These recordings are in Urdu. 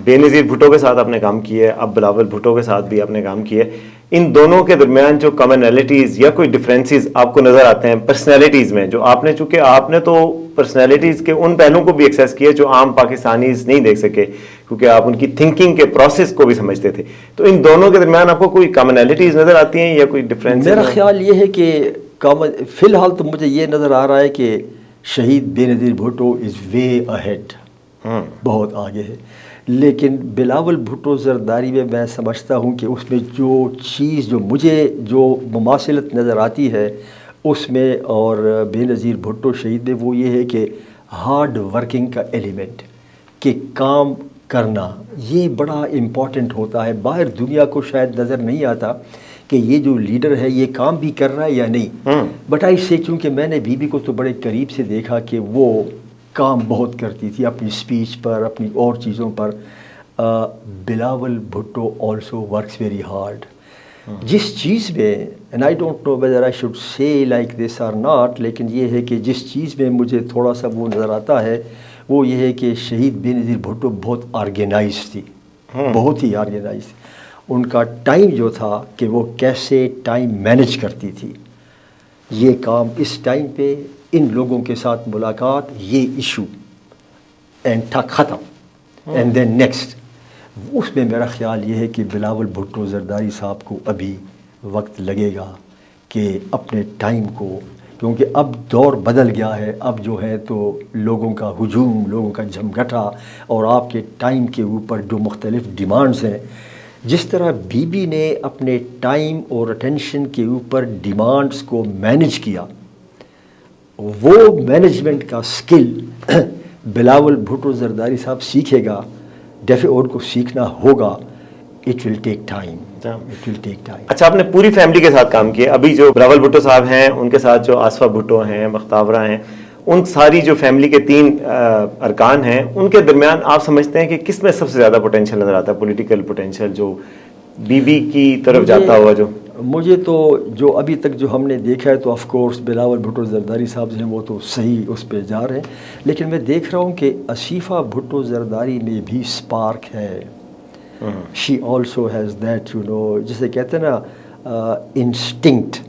بے نظیر بھٹو کے ساتھ آپ نے کام کیا ہے، اب بلاول بھٹو کے ساتھ بھی آپ نے کام کیا ہے، ان دونوں کے درمیان جو کامنالٹیز یا کوئی ڈفرینسز آپ کو نظر آتے ہیں پرسنالٹیز میں، جو آپ نے، چونکہ آپ نے تو پرسنالٹیز کے ان پہلوؤں کو بھی ایکسیس کیا جو عام پاکستانیز نہیں دیکھ سکے، کیونکہ آپ ان کی تھنکنگ کے پروسیس کو بھی سمجھتے تھے، تو ان دونوں کے درمیان آپ کو کوئی کامنالٹیز نظر آتی ہیں یا کوئی ڈفرینس؟ میرا خیال یہ ہے کہ فی الحال تو مجھے یہ نظر آ رہا ہے کہ شہید بے نظیر بھٹو از وے اہیڈ، بہت آگے ہے، لیکن بلاول بھٹو زرداری میں سمجھتا ہوں کہ اس میں جو چیز جو مجھے جو مماثلت نظر آتی ہے اس میں اور بے نظیر بھٹو شہید میں، وہ یہ ہے کہ ہارڈ ورکنگ کا ایلیمنٹ، کہ کام کرنا یہ بڑا امپورٹنٹ ہوتا ہے۔ باہر دنیا کو شاید نظر نہیں آتا کہ یہ جو لیڈر ہے یہ کام بھی کر رہا ہے یا نہیں، بٹ آئی سے چونکہ میں نے بی بی کو تو بڑے قریب سے دیکھا کہ وہ کام بہت کرتی تھی اپنی سپیچ پر، اپنی اور چیزوں پر۔ Bilawal Bhutto also works very hard, جس چیز میں، and I don't know whether I should say like this or not, لیکن یہ ہے کہ جس چیز میں مجھے تھوڑا سا وہ نظر آتا ہے وہ یہ ہے کہ شہید بے نظیر بھٹو بہت آرگنائز تھی، بہت ہی آرگنائز تھی۔ ان کا ٹائم جو تھا کہ وہ کیسے ٹائم مینج کرتی تھی، یہ کام اس ٹائم پہ، ان لوگوں کے ساتھ ملاقات، یہ ایشو، اینڈ تھا ختم، اینڈ دین نیکسٹ۔ اس میں میرا خیال یہ ہے کہ بلاول بھٹو زرداری صاحب کو ابھی وقت لگے گا کہ اپنے ٹائم کو، کیونکہ اب دور بدل گیا ہے، اب جو ہے تو لوگوں کا ہجوم، لوگوں کا جھمگھٹا، اور آپ کے ٹائم کے اوپر جو مختلف ڈیمانڈز ہیں، جس طرح بی بی نے اپنے ٹائم اور اٹینشن کے اوپر ڈیمانڈز کو مینج کیا، وہ مینجمنٹ کا سکل بلاول بھٹو زرداری صاحب سیکھے گا، اور کو سیکھنا ہوگا۔ It will take time, it will take time. اچھا، آپ نے پوری فیملی کے ساتھ کام کیا، ابھی جو بلاول بھٹو صاحب ہیں ان کے ساتھ جو آصفہ بھٹو ہیں، بختاورہ ہیں، ان ساری جو فیملی کے 3 ارکان ہیں، ان کے درمیان آپ سمجھتے ہیں کہ کس میں سب سے زیادہ پوٹینشیل نظر آتا ہے، پولیٹیکل پوٹینشیل جو بی بی کی طرف جاتا ہوا؟ جو مجھے تو جو ابھی تک جو ہم نے دیکھا ہے تو آف کورس بلاول بھٹو زرداری صاحب ہیں، وہ تو صحیح اس پہ جا رہے ہیں، لیکن میں دیکھ رہا ہوں کہ آصفہ بھٹو زرداری میں بھی سپارک ہے، شی آلسو ہیز دیٹ، جسے کہتے ہیں نا انسٹنکٹ،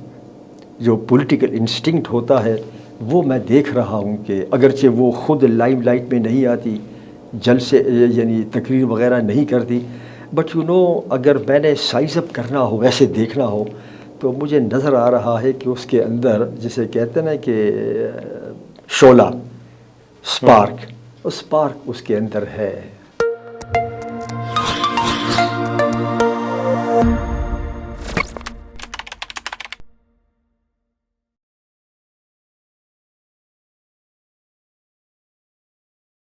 جو پولیٹیکل انسٹنکٹ ہوتا ہے، وہ میں دیکھ رہا ہوں کہ اگرچہ وہ خود لائم لائٹ میں نہیں آتی، جلسے یعنی تقریر وغیرہ نہیں کرتی، بٹ اگر میں نے سائز اپ کرنا ہو، ویسے دیکھنا ہو، تو مجھے نظر آ رہا ہے کہ اس کے اندر جسے کہتے ہیں نا کہ شعلہ، سپارک، اس کے اندر ہے۔